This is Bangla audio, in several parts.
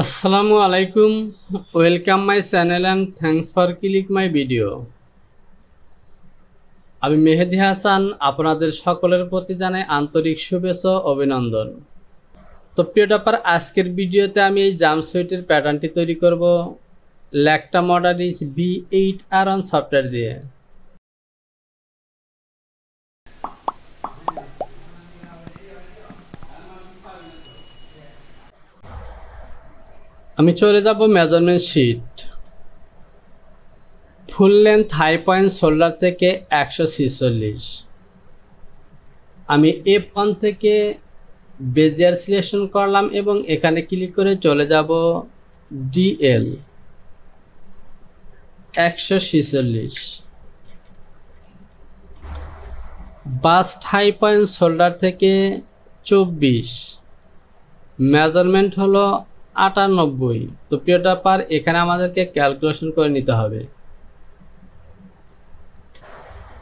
আসসালামু আলাইকুম, welcome my channel and thanks for click my video. আমি মেহেদি হাসান আপনাদের সকলের প্রতি জানাই আন্তরিক শুভেচ্ছা ও অভিনন্দন। তো প্রিয় টপার, আজকের ভিডিওতে আমি এই জাম্পস্যুটের প্যাটার্নটি তৈরি করব ল্যাকটা মডারিস B8R1 সফটওয়্যার দিয়ে। আমি চলে যাব measurement sheet. Full length high point shoulder থেকে 146। আমি F1 থেকে বেজিয়ার সিলেকশন করলাম এবং এখানে ক্লিক করে চলে যাব DL 146। Bust high point shoulder থেকে 24, মেজারমেন্ট হলো 98। তো প্রিয় টপার, এখানে আমাদেরকে ক্যালকুলেশন করে নিতে হবে।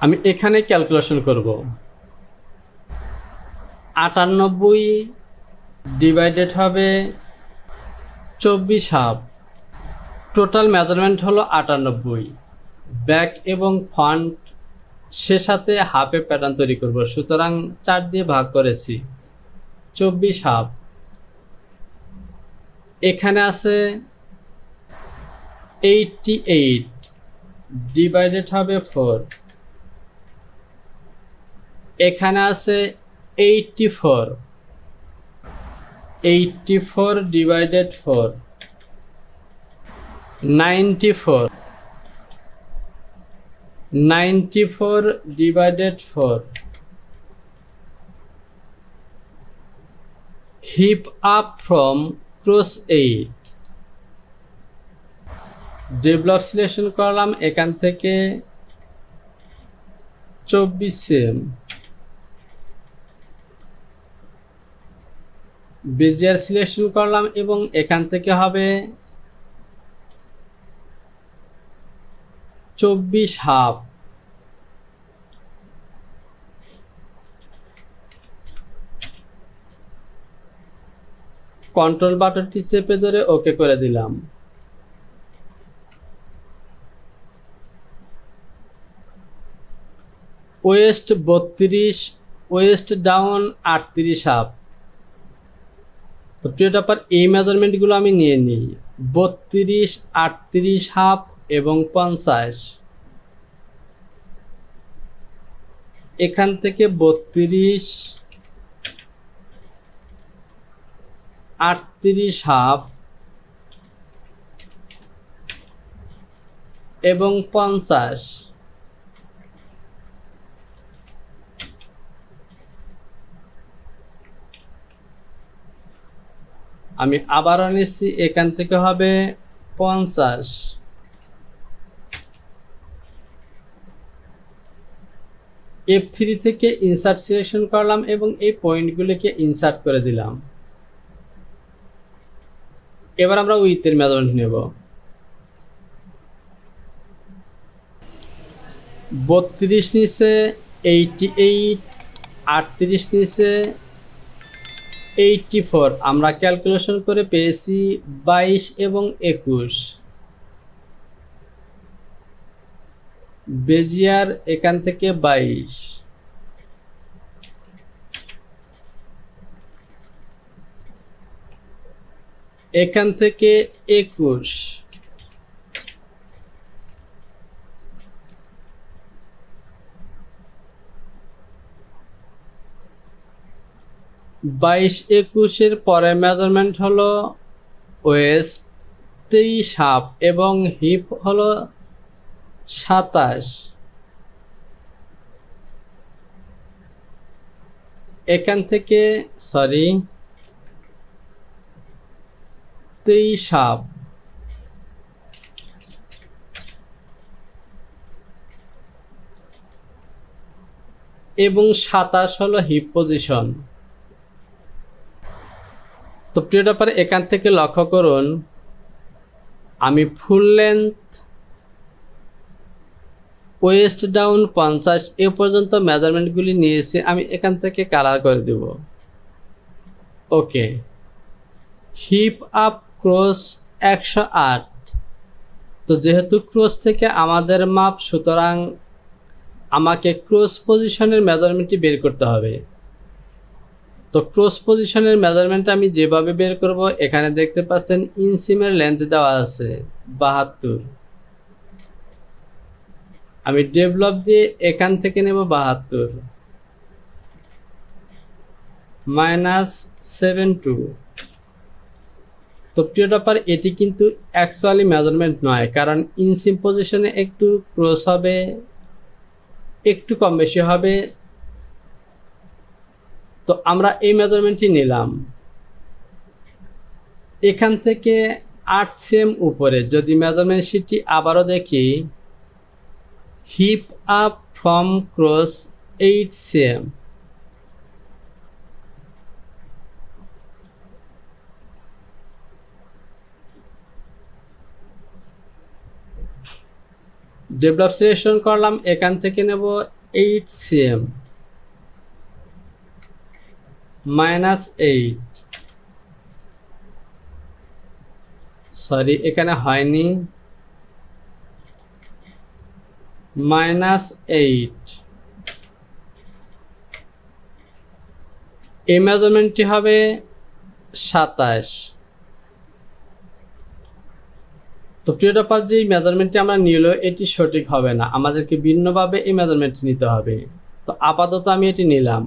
আমি এখানে ক্যালকুলেশন করব। 98 ডিভাইডেড হবে 24 টোটাল মেজারমেন্ট হলো 98। ব্যাক এবং ফ্রন্ট সে সাথে হাফে প্যাটার্ন তৈরি করব, সুতরাং 4 দিয়ে ভাগ করেছি। 24 এখানে আছে 88 ডিভাইডেড হবে 4। এখানে আছে 84 divided 4 94 divided 4। Heap up from cross 8। Develop selection করলাম, এখান থেকে 24 সেম। বেজিয়ার সিলেকশন করলাম এবং এখান থেকে হবে 24 কন্ট্রোল বাটনটি চেপে ধরে ওকে করে দিলাম। West 32, West down 38। তো প্রিয় টপার, এই মেজারমেন্টগুলো আমি নিয়ে নিই। 32, 38 এবং 50। এখান থেকে 32, 38 এবং 50। আমি আবারও নিচ্ছি, এখান থেকে হবে 50। F3 থেকে ইনসার্ট সিলেকশন করলাম এবং এই পয়েন্টগুলিকে ইনসার্ট করে দিলাম। এবার আমরা উইথের মেজারমেন্ট নেব। 32 নিচে 88, 38 নিচে 84। আমরা ক্যালকুলেশন করে পেয়েছি 22 এবং 21। বেজিয়ার এখান থেকে 22। এখান থেকে 21। 22, 21 পরে মেজারমেন্ট হলো ওয়েস্ট 23 এবং হিপ হলো 27। এখান থেকে 23 এবং 27 হলো হিপ পজিশন। তো প্রিয় টপার, এখান থেকে লক্ষ্য করুন, আমি ফুল লেন্থ ওয়েস্ট ডাউন 50 এ পর্যন্ত মেজারমেন্টগুলি নিয়েছি। আমি এখান থেকে কালার করে দেব। ওকে, হিপ আপ ক্রস 108। তো যেহেতু ক্রস থেকে আমাদের মাপ, সুতরাং আমাকে ক্রস পজিশনের মেজারমেন্টটি বের করতে হবে। তো ক্রস পজিশনের মেজারমেন্ট আমি যেভাবে বের করব, এখানে দেখতে পাচ্ছেন ইনসিমের লেন্থ দেওয়া আছে 72। আমি ডেভেলপ দিয়ে এখান থেকে নেব 72 -72। তো প্রিয় টপার, এটি কিন্তু অ্যাকচুয়ালি মেজারমেন্ট নয়, কারণ ইনসিম পজিশনে একটু ক্রস হবে, একটু কম বেশি হবে। তো আমরা এই মেজারমেন্টটি নিলাম। এখান থেকে 8 সেম উপরে যদি মেজারমেন্ট শিটটি আবারও দেখি, heap up from cross 8 same. Develop selection করলাম, এখান থেকে নেব 8 সেম -8। সরি, এখানে হয়নি, -8। এই মেজারমেন্টটি হবে 27। তো প্রিয় টপার, যে মেজারমেন্টটি আমরা নিল এটি সঠিক হবে না, আমাদেরকে ভিন্নভাবে এই মেজারমেন্টটি নিতে হবে। তো আপাতত আমি এটি নিলাম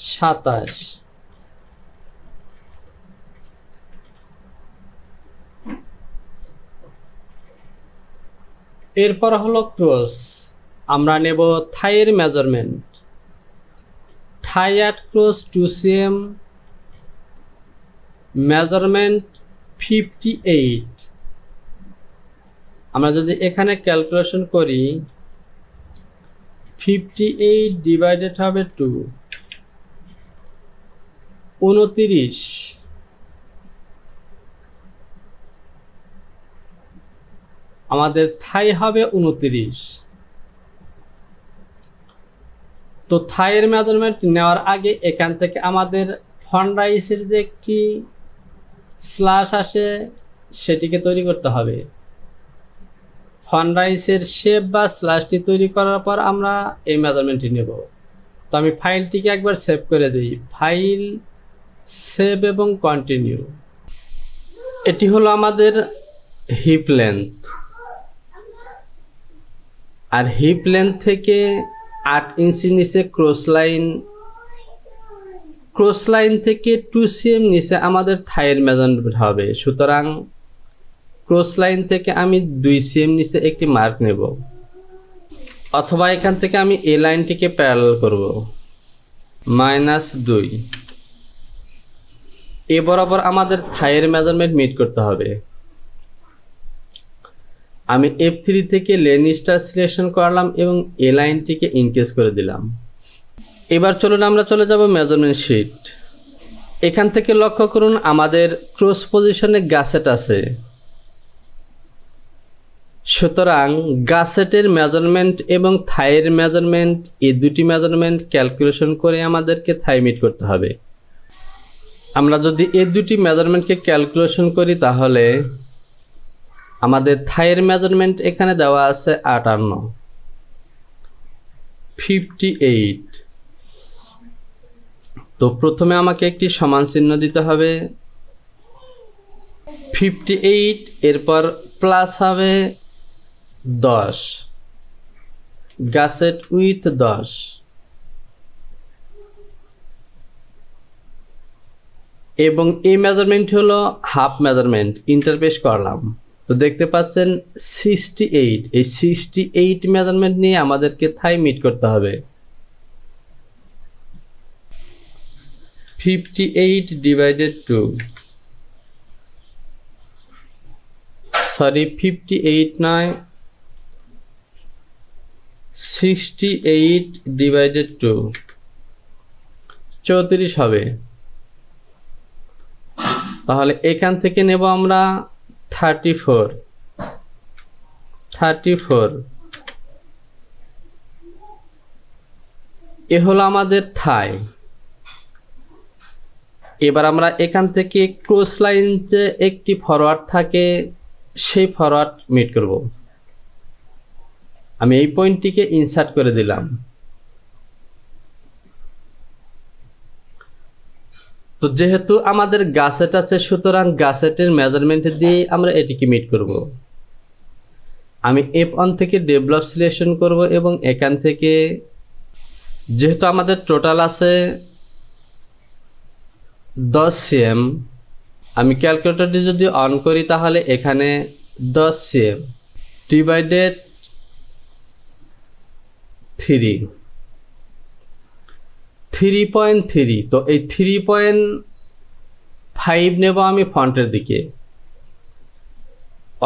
27। এরপর হলো ক্রস। আমরা নেব থাইয়ের measurement. Thigh at cross 2 cm, measurement 58। আমরা যদি এখানে ক্যালকুলেশন করি, 58 ডিভাইডেড হবে 2, 29। আমাদের থাই হবে 29। তো থাইয়ের মেজারমেন্ট নেওয়ার আগে এখান থেকে আমাদের ফন্ট রাইসের যে একটি স্ল্যাশ আসে সেটিকে তৈরি করতে হবে। ফন্ট রাইসের শেপ বা স্ল্যাশটি তৈরি করার পর আমরা এই মেজারমেন্টটি নেব। তো আমি ফাইলটিকে একবার সেভ করে দিই, ফাইল, সেভ এবং কন্টিনিউ। এটি হলো আমাদের হিপ লেন্থ। আর হিপ লেন্থ থেকে 8 ইঞ্চি নিচে ক্রস লাইন থেকে 2 cm নিচে আমাদের থাইয়ের মেজারমেন্ট হবে। সুতরাং ক্রস লাইন থেকে আমি 2 cm নিচে একটি মার্ক নেব, অথবা এখান থেকে আমি এই লাইনটিকে প্যারালাল করব, -2। এ বরাবর আমাদের থাইয়ের মেজারমেন্ট মিট করতে হবে। আমি F3 থেকে লেন স্টার সিলেকশন করলাম এবং এই লাইনটিকে ইনক্রিজ করে দিলাম। এবার চলুন আমরা চলে যাব মেজারমেন্ট শিট। এখান থেকে লক্ষ্য করুন আমাদের ক্রস পজিশনে গাসেট আছে। সুতরাং গাসেটের মেজারমেন্ট এবং থাইয়ের মেজারমেন্ট, এই দুটি মেজারমেন্ট ক্যালকুলেশন করে আমাদেরকে থাই মিট করতে হবে। আমরা যদি এই দুটি মেজারমেন্টকে ক্যালকুলেশন করি, তাহলে আমাদের থাইয়ের মেজারমেন্ট এখানে দেওয়া আছে 58। তো প্রথমে আমাকে একটি সমান চিহ্ন দিতে হবে, 58, এরপর প্লাস হবে 10, গাসেট উইথ 10। এবং এই মেজারমেন্ট হলো হাফ মেজারমেন্ট, ইন্টারপেস করলাম। তো দেখতে পাচ্ছেন 68, এই 68 মেজারমেন্ট নিয়ে আমাদেরকে থাই মিট করতে হবে। 58 ডিভাইডেড 2, সরি 58 নয়, 68 ডিভাইডেড 2, 34 হবে। তাহলে এখান থেকে নেব আমরা 34। এ হলো আমাদের থাই। এবার আমরা এখান থেকে ক্রস লাইন যে একটি ফরওয়ার্ড থাকে সেই ফরওয়ার্ড মিট করব। আমি এই পয়েন্টটিকে ইনসার্ট করে দিলাম। তো যেহেতু আমাদের গাসেট আছে, সুতরাং গাসেটের মেজারমেন্ট দিয়ে আমরা এটিকে মিট করব। আমি F1 থেকে ডেভেলপ সিলেকশন করব এবং এখান থেকে যেহেতু আমাদের টোটাল আছে 10 cm, আমি ক্যালকুলেটরটি যদি অন করি তাহলে এখানে 10 cm ডিভাইডেড 3.3, তো এই 3.5 নেব আমি ফন্টের দিকে,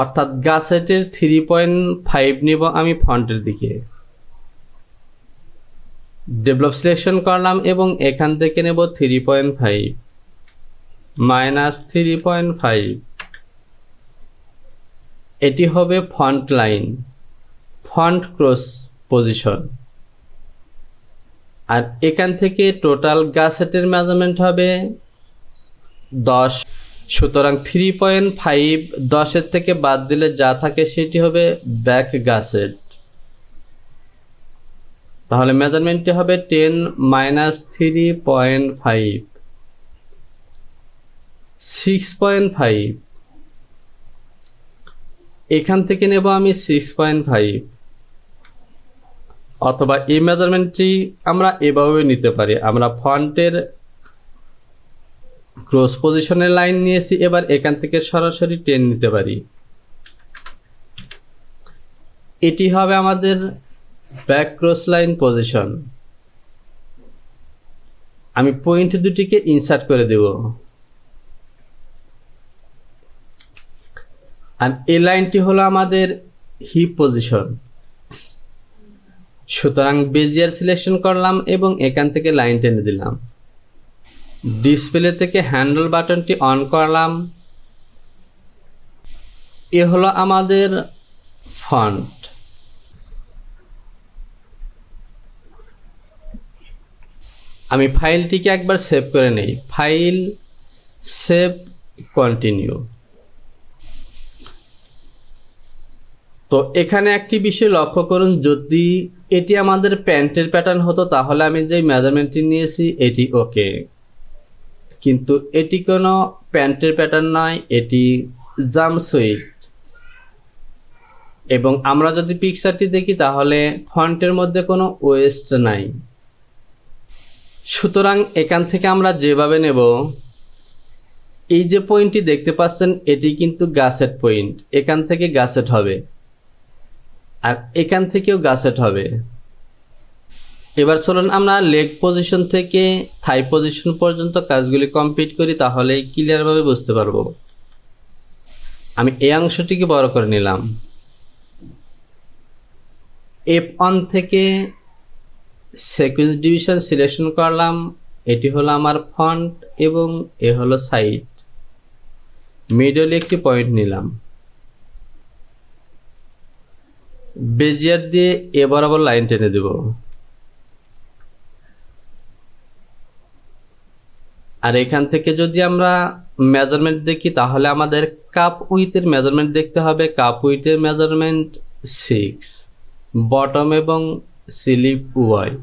অর্থাৎ গাসেটের 3.5 নেব আমি ফন্টের দিকে। ডেভেলপ সিলেকশন করলাম এবং এখান থেকে নেব 3.5 মাইনাস 3.5, এটি হবে front line, front cross position. আর এখান থেকে টোটাল গাসেটের মেজারমেন্ট হবে 10, সুতরাং 3.5 10-এর থেকে বাদ দিলে যা থাকে সেটি হবে ব্যাক গাসেট। তাহলে মেজারমেন্টটি হবে 10 মাইনাস 3.5 6.5, এখান থেকে নেব আমি 6.5, অথবা এই মেজারমেন্টটি আমরা এভাবে নিতে পারি। আমরা ফন্টের ক্রস পজিশনের লাইন নিয়েছি, এবার এখান থেকে সরাসরি 10 নিতে পারি। এটি হবে আমাদের ব্যাক ক্রস লাইন পজিশন। আমি পয়েন্ট দুটিকে ইনসার্ট করে দেব। আর এই লাইনটি হলো আমাদের হিপ পজিশন, সুতরাং বেজিয়ার সিলেকশন করলাম এবং এখান থেকে লাইন টেনে দিলাম। ডিসপ্লে থেকে হ্যান্ডেল বাটনটি অন করলাম। এ হলো আমাদের ফন্ট। আমি ফাইলটিকে একবার সেভ করে নেই, ফাইল, সেভ, কন্টিনিউ। তো এখানে একটি বিষয় লক্ষ্য করুন, যদি এটি আমাদের প্যান্টের প্যাটার্ন হতো তাহলে আমি যে মেজারমেন্টটি নিয়েছি এটি ওকে, কিন্তু এটি কোনো প্যান্টের প্যাটার্ন নয়, এটি জাম্পস্যুট। এবং আমরা যদি পিকচারটি দেখি তাহলে ফন্টের মধ্যে কোনো ওয়েস্ট নাই, সুতরাং এখান থেকে আমরা যেভাবে নেব, এই যে পয়েন্টটি দেখতে পাচ্ছেন এটি কিন্তু গাসেট পয়েন্ট, এখান থেকে গাসেট হবে আর এখান থেকেও গাসেট হবে। এবার চলুন আমরা লেগ পজিশন থেকে থাই পজিশন পর্যন্ত কাজগুলি কমপ্লিট করি, তাহলে ক্লিয়ারভাবে বুঝতে পারবো। আমি এই অংশটিকে বড় করে নিলাম। F1 থেকে সিকোয়েন্স ডিভিশন সিলেকশন করলাম, এটি হলো আমার ফন্ট এবং এ হলো সাইড। মিডলে একটি পয়েন্ট নিলাম, বেজিয়ার দিয়ে এ বরাবর লাইন টেনে দেব। আর এখান থেকে যদি আমরা মেজারমেন্ট দেখি তাহলে আমাদের কাপ উইথের মেজারমেন্ট দেখতে হবে। কাপ উইথের মেজারমেন্ট 6, বটম এবং স্লিপ উভয়।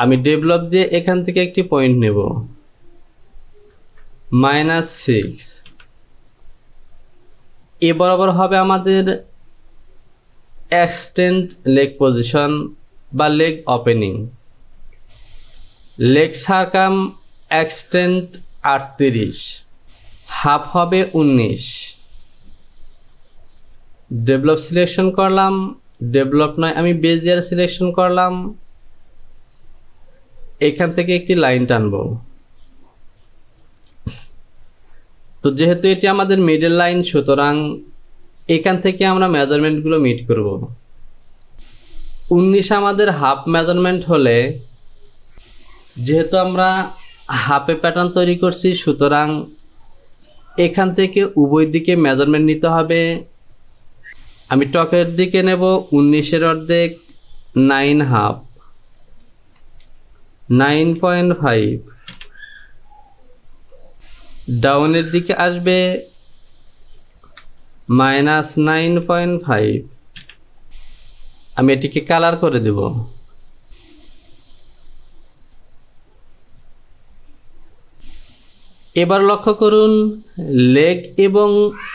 আমি ডেভেলপ দিয়ে এখান থেকে একটি পয়েন্ট নেব, -6, এ বরাবর হবে আমাদের এক্সটেন্ড লেগ পজিশন বা লেগ ওপেনিং। লেগ সারকাম এক্সটেন্ড 38, হাফ হবে 19। ডেভেলপ সিলেকশন করলাম, ডেভেলপ নয় আমি বেজিয়ার সিলেকশন করলাম, এখান থেকে একটি লাইন টানবো। তো যেহেতু এটি আমাদের মিডল লাইন, সুতরাং এখান থেকে আমরা মেজারমেন্টগুলো মিট করব। 19 আমাদের হাফ মেজারমেন্ট হলে, যেহেতু আমরা হাফে প্যাটার্ন তৈরি করছি, সুতরাং এখান থেকে উভয় দিকে মেজারমেন্ট নিতে হবে। আমি টকের দিকে নেব 19-এর অর্ধেক 9.5, 9.5, ডাউনের দিকে আসবে -9.5। আমি এটিকে কালার করে দেব। এবার লক্ষ্য করুন লেগ এবং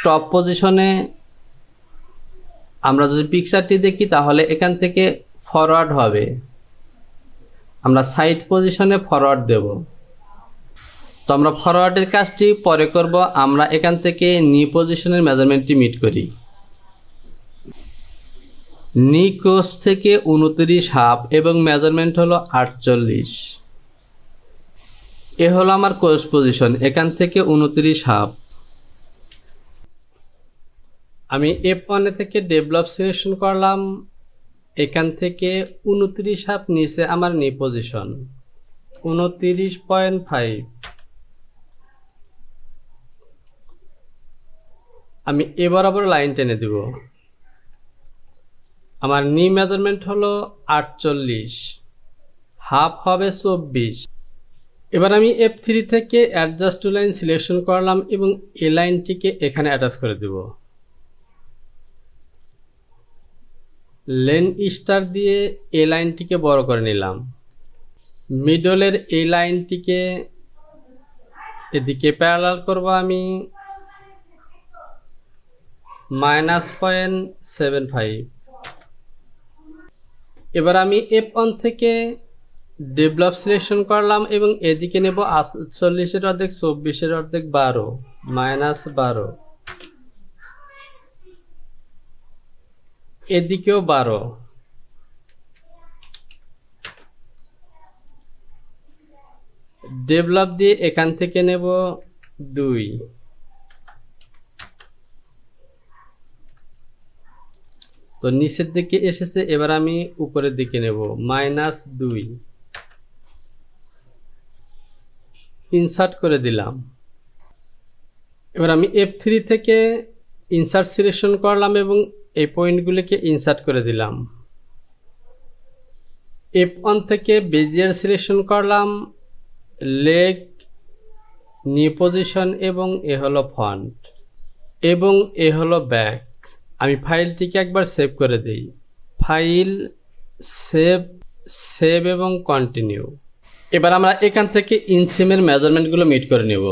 টপ পজিশনে আমরা যদি পিকচারটি দেখি তাহলে এখান থেকে ফরওয়ার্ড হবে, আমরা সাইড পজিশনে ফরওয়ার্ড দেব। তো আমরা ফরওয়ার্ডের কাজটি পরে করব, আমরা এখান থেকে নি পজিশনের মেজারমেন্টটি মিট করি। নি ক্রস থেকে 29.5 এবং মেজারমেন্ট হলো 48। এ হলো আমার ক্রস পজিশন, এখান থেকে 29.5। আমি F1 থেকে ডেভেলপ সিলেকশন করলাম, এখান থেকে 29.5 নিচে আমার নি পজিশন 29.5। আমি এ বরাবর লাইন টেনে দিব। আমার নি মেজারমেন্ট হলো 48, হাফ হবে 24। এবার আমি F3 থেকে অ্যাডজাস্ট টু লাইন সিলেকশন করলাম এবং এই লাইনটিকে এখানে অ্যাটাচ করে দেব। লেন স্টার দিয়ে এই লাইনটিকে বড় করে নিলাম। মিডলের এই লাইনটিকে এদিকে প্যারালাল করব আমি -0.75। এবার আমি F1 থেকে ডেভেলপ সিলেকশন করলাম এবং এদিকে নেব 48-এর অর্ধেক 24-এর অর্ধেক 12, -12। এদিকেও 12। ডেভেলপ দিয়ে এখান থেকে নেব 2। তো নিচের দিকে এসেছে, এবার আমি উপরের দিকে নেব -2, ইনসার্ট করে দিলাম। এবার আমি F3 থেকে ইনসার্ট সিলেকশন করলাম এবং এই পয়েন্টগুলিকে ইনসার্ট করে দিলাম। F1 থেকে বেজিয়ার সিলেকশন করলাম, লেগ, নি পজিশন এবং এ হলো ফ্রন্ট এবং এ হলো ব্যাক। আমি ফাইলটিকে একবার সেভ করে দিই। ফাইল, সেভ এবং কন্টিনিউ। এবার আমরা এখান থেকে ইনসিমের মেজারমেন্টগুলো মিট করে নেব।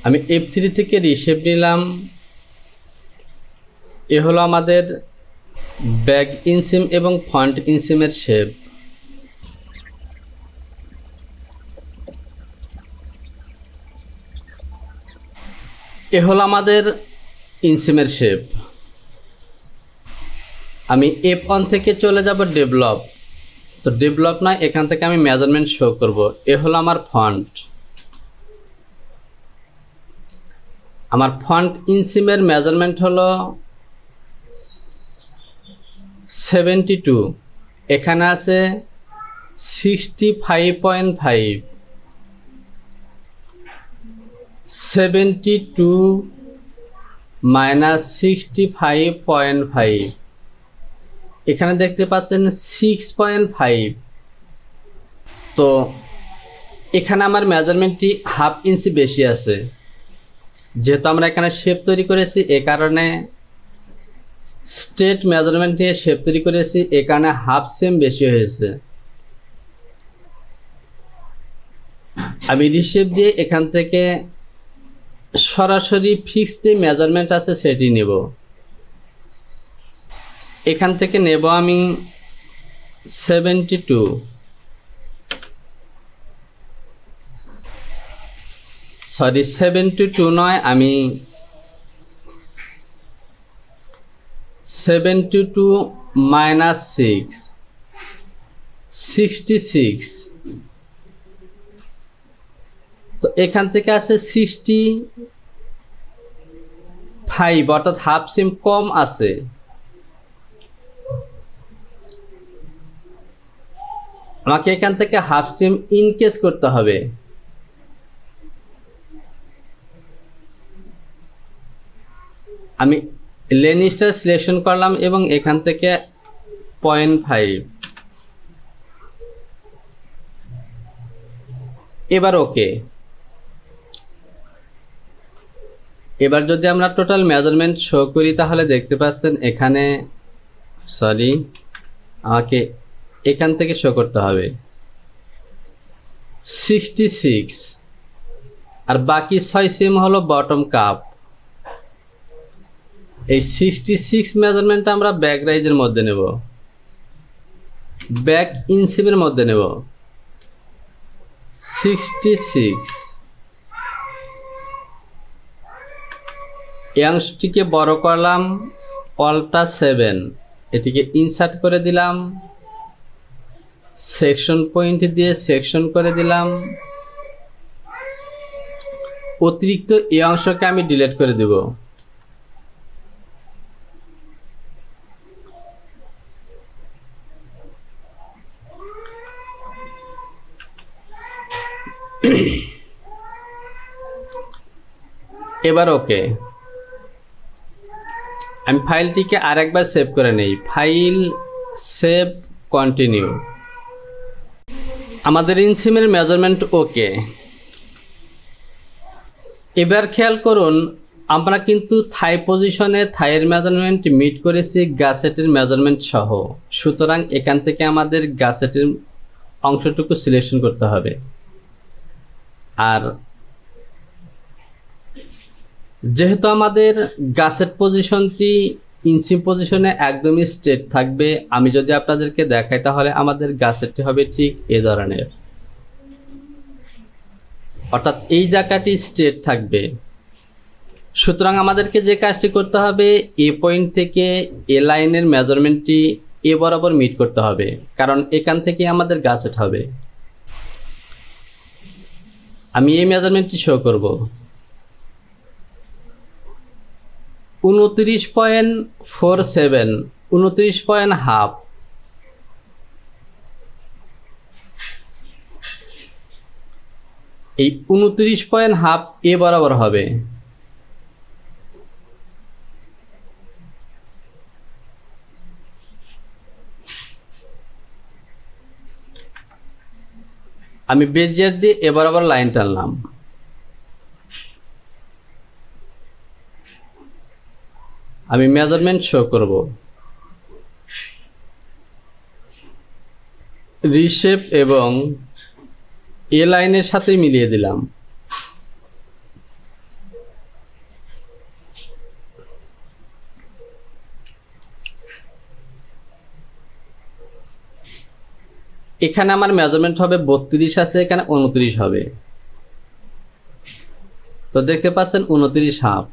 আমি F3 থেকে রিশেপ নিলাম। এ হলো আমাদের ব্যাক ইনসিম এবং ফ্রন্ট ইনসিমের শেপ। এ হলো আমাদের ইনসিমের শেপ। আমি F1 থেকে চলে যাব ডেভেলপ। তো ডেভেলপ নয়, এখান থেকে আমি মেজারমেন্ট শো করব। এ হলো আমার ফন্ট। আমার ফন্ট ইনসিমের মেজারমেন্ট হলো 72, এখানে আছে 65.5। 72 - 65.5, এখানে দেখতে পাচ্ছেন 6.5। তো এখানে আমার মেজারমেন্টটি হাফ ইঞ্চি বেশি আছে, যেহেতু আমরা এখানে শেপ তৈরি করেছি এ কারণে স্ট্রেট মেজারমেন্ট নিয়ে শেপ তৈরি করেছি, এ কারণে হাফ সেম বেশি হয়েছে। আমি রিশেপ দিয়ে এখান থেকে সরাসরি ফিক্সড যে মেজারমেন্ট আছে সেটি নেব। এখান থেকে নেব আমি 72, সরি 72 নয়, আমি 72 - 6, 66। তো এখান থেকে আছে 65, অর্থাৎ হাফ সিম কম আছে। আমাকে এখান থেকে হাফ সিম ইনকেস করতে হবে। আমি লেন স্টার সিলেকশন করলাম এবং এখান থেকে 0.5। এবার ওকে। এবার যদি আমরা টোটাল মেজারমেন্ট শো করি তাহলে দেখতে পাচ্ছেন এখানে সরি আমাকে এখান থেকে শো করতে হবে 66 আর বাকি 6 সেম হলো বটম কাপ। এই 66 মেজারমেন্ট আমরা ব্যাক রাইজের মধ্যে নেব, ব্যাক ইনসিমের মধ্যে নেব 66। এই অংশটিকে বড় করলাম অল্টা 7, এটিকে ইনসার্ট করে দিলাম, সেকশন পয়েন্ট দিয়ে সেকশন করে দিলাম। অতিরিক্ত এই অংশকে আমি ডিলিট করে দেব। এবার ওকে। আমি ফাইলটিকে আরেকবার সেভ করে নেই, ফাইল সেভ কন্টিনিউ। আমাদের ইনসিমের মেজারমেন্ট ওকে। এবার খেয়াল করুন আমরা কিন্তু থাই পজিশনে থাইয়ের মেজারমেন্ট মিট করেছি গাছেটের মেজারমেন্ট সহ, সুতরাং এখান থেকে আমাদের গাছেটের অংশটুকু সিলেকশন করতে হবে। আর যেহেতু আমাদের গাছেট পজিশনটি ইনসিম পজিশনে একদমই স্ট্রেট থাকবে, আমি যদি আপনাদেরকে দেখাই তাহলে আমাদের গাছেটটি হবে ঠিক এ ধরনের, অর্থাৎ এই জায়গাটি স্ট্রেট থাকবে। সুতরাং আমাদেরকে যে কাজটি করতে হবে এ পয়েন্ট থেকে এ লাইনের মেজারমেন্টটি এ বরাবর মিট করতে হবে, কারণ এখান থেকে আমাদের গাছেট হবে। আমি এই মেজারমেন্টটি শো করব 29.47, 29.5। এই 29.5 এ বরাবর হবে। আমি বেজিয়ার দিয়ে এ বরাবর লাইন টানলাম। আমি মেজারমেন্ট শো করব, রিশেপ এবং এ লাইনের সাথে মিলিয়ে দিলাম। এখানে আমার মেজারমেন্ট হবে 32 আছে, এখানে 29 হবে, তো দেখতে পাচ্ছেন 29.5।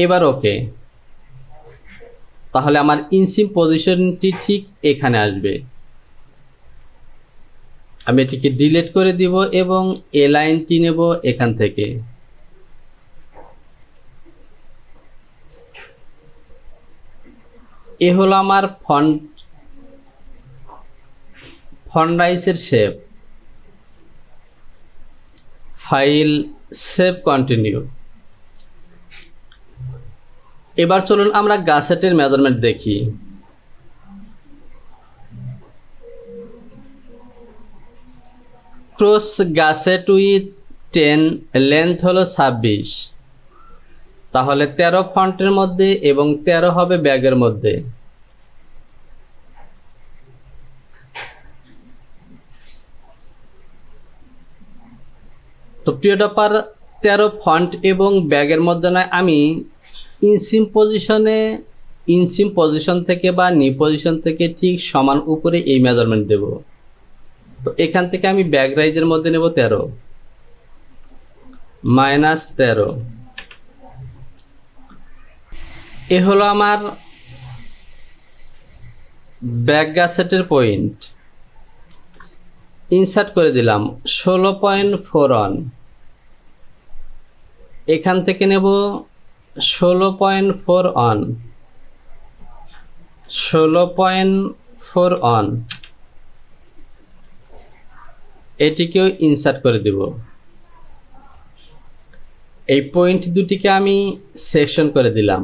এবার ওকে। তাহলে আমার ইনসিম পজিশনটি ঠিক এখানে আসবে। আমি এটিকে ডিলিট করে দিব এবং এ লাইনটি নেব এখান থেকে। এ হলো আমার ফন্ট রাইসের শেপ। File save continue. এবার চলুন আমরা গাছেটের মেজারমেন্ট দেখি। ক্রস গাছেট উইথ 10, লেন্থ হলো 26, তাহলে 13 ফন্টের মধ্যে এবং 13 হবে ব্যাগের মধ্যে। তো প্রিয় টপার 13 ফন্ট এবং ব্যাগের মধ্যে নয়, আমি ইনসিম পজিশন থেকে বা নি পজিশন থেকে ঠিক সমান উপরে এই মেজারমেন্ট দেব। তো এখান থেকে আমি ব্যাগ রাইজের মধ্যে নেব 13 -13। এ হলো আমার ব্যাক গাছেটের পয়েন্ট। ইনসার্ট করে দিলাম 16.41। এখান থেকে নেব 16.41, 16.41। এটিকেও ইনসার্ট করে দেব। এই পয়েন্ট দুটিকে আমি সেকশন করে দিলাম।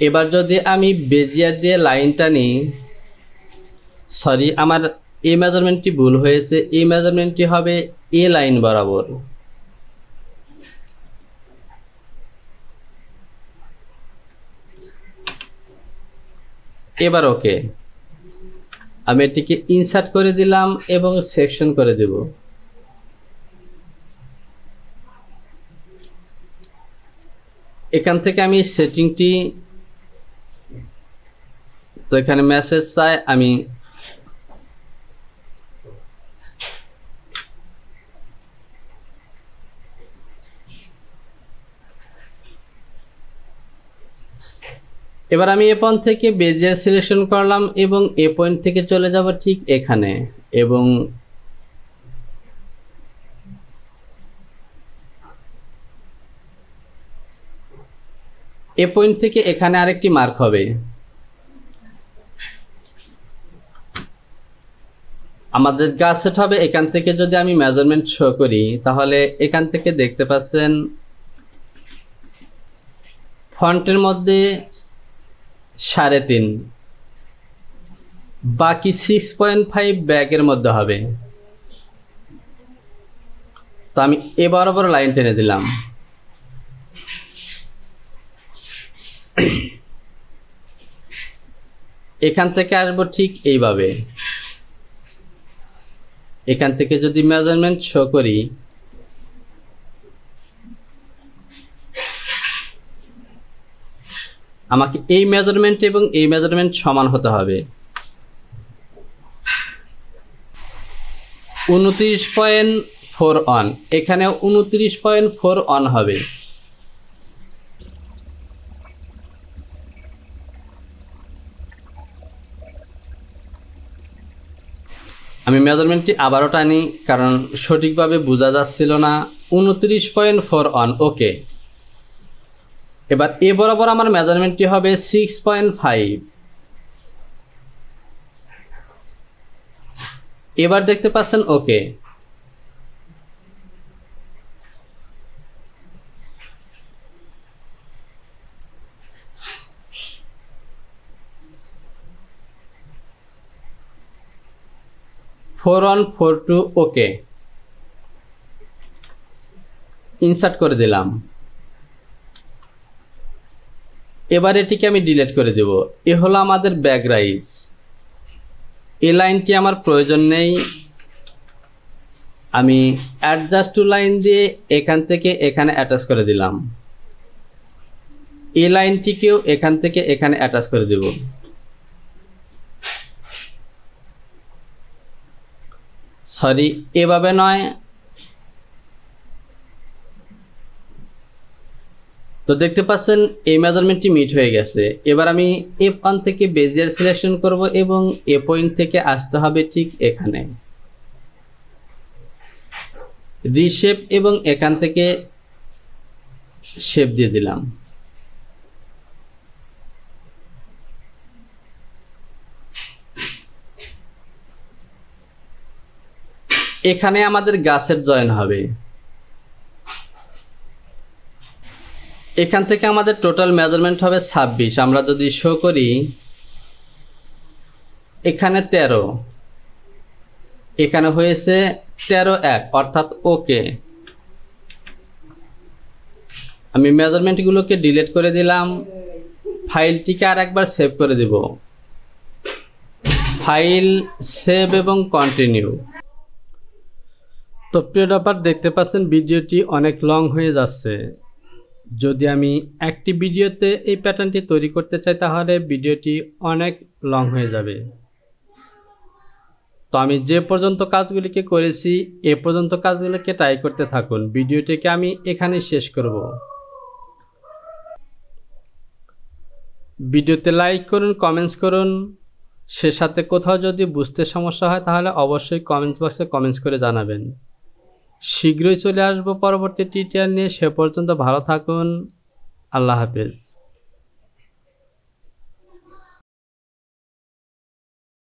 এবার যদি আমি বেজিয়ার দিয়ে লাইনটা নিই, সরি আমার এই মেজারমেন্টটি ভুল হয়েছে, এই মেজারমেন্টটি হবে এ লাইন বরাবর। এবার ওকে, আমি এটিকে ইনসার্ট করে দিলাম এবং সেকশন করে দেব। এখান থেকে আমি সেটিংটি, তো এখানে মেসেজ চাই, আমি এবার আমি এ পয়েন্ট থেকে বেজিয়ার সিলেকশন করলাম এবং এ পয়েন্ট থেকে চলে যাব ঠিক এখানে, এবং এ পয়েন্ট থেকে এখানে আরেকটি মার্ক হবে। আমাদের গাছ সেট হবে এখান থেকে। যদি আমি মেজারমেন্ট শো করি তাহলে এখান থেকে দেখতে পাচ্ছেন ফন্টের মধ্যে 3.5, বাকি 6.5 ব্যাগের মধ্যে হবে। তো আমি এ বরাবর লাইন টেনে দিলাম। এখান থেকে আসবো ঠিক এইভাবে। এখান থেকে যদি মেজারমেন্ট শো করি আমাকে এই মেজারমেন্ট এবং এই মেজারমেন্ট সমান হতে হবে। 29.41, এখানে 29.41 হবে। আমি মেজারমেন্টটি আবারও টানি কারণ সঠিকভাবে বোঝা যাচ্ছিল না। 29.41, ওকে। এবার এ বরাবর আমার মেজারমেন্টটি হবে 6.5। এবার দেখতে পাচ্ছেন ওকে। ফোর 4.2, ওকে। ইনসার্ট করে দিলাম। এবার এটিকে আমি ডিলিট করে দেব। এ হলো আমাদের ব্যাক রাইজ। এই লাইনটি আমার প্রয়োজন নেই। আমি অ্যাডজাস্ট টু লাইন দিয়ে এখান থেকে এখানে অ্যাটাচ করে দিলাম। এই লাইনটিকেও এখান থেকে এখানে অ্যাটাচ করে দেব। সরি, এভাবে নয়। তো দেখতে পাচ্ছেন এই মেজারমেন্টটি মিট হয়ে গেছে। এবার আমি F1 থেকে বেজিয়ার সিলেকশন করব এবং এ পয়েন্ট থেকে আসতে হবে ঠিক এখানে, রিশেপ, এবং এখান থেকে শেপ দিয়ে দিলাম। এখানে আমাদের গাছের জয়েন হবে। এখান থেকে আমাদের টোটাল মেজারমেন্ট হবে 26। আমরা যদি শো করি এখানে 13, এখানে হয়েছে 13.1, অর্থাৎ ওকে। আমি মেজারমেন্টগুলোকে ডিলিট করে দিলাম। ফাইলটিকে আর একবার সেভ করে দেব। ফাইল, সেভ এবং কন্টিনিউ। তো প্রিয় ব্যাপার, দেখতে পাচ্ছেন ভিডিওটি অনেক লং হয়ে যাচ্ছে। যদি আমি একটি ভিডিওতে এই প্যাটার্নটি তৈরি করতে চাই তাহলে ভিডিওটি অনেক লং হয়ে যাবে। তো আমি যে পর্যন্ত কাজগুলিকে করেছি এ পর্যন্ত কাজগুলিকে ট্রাই করতে থাকুন। ভিডিওটিকে আমি এখানে শেষ করব। ভিডিওতে লাইক করুন, কমেন্টস করুন। সে সাথে কোথাও যদি বুঝতে সমস্যা হয় তাহলে অবশ্যই কমেন্টস বক্সে কমেন্টস করে জানাবেন। শীঘ্রই চলে আসবো পরবর্তী টিউটোরিয়াল নিয়ে। সে পর্যন্ত ভালো থাকুন। আল্লাহ হাফেজ।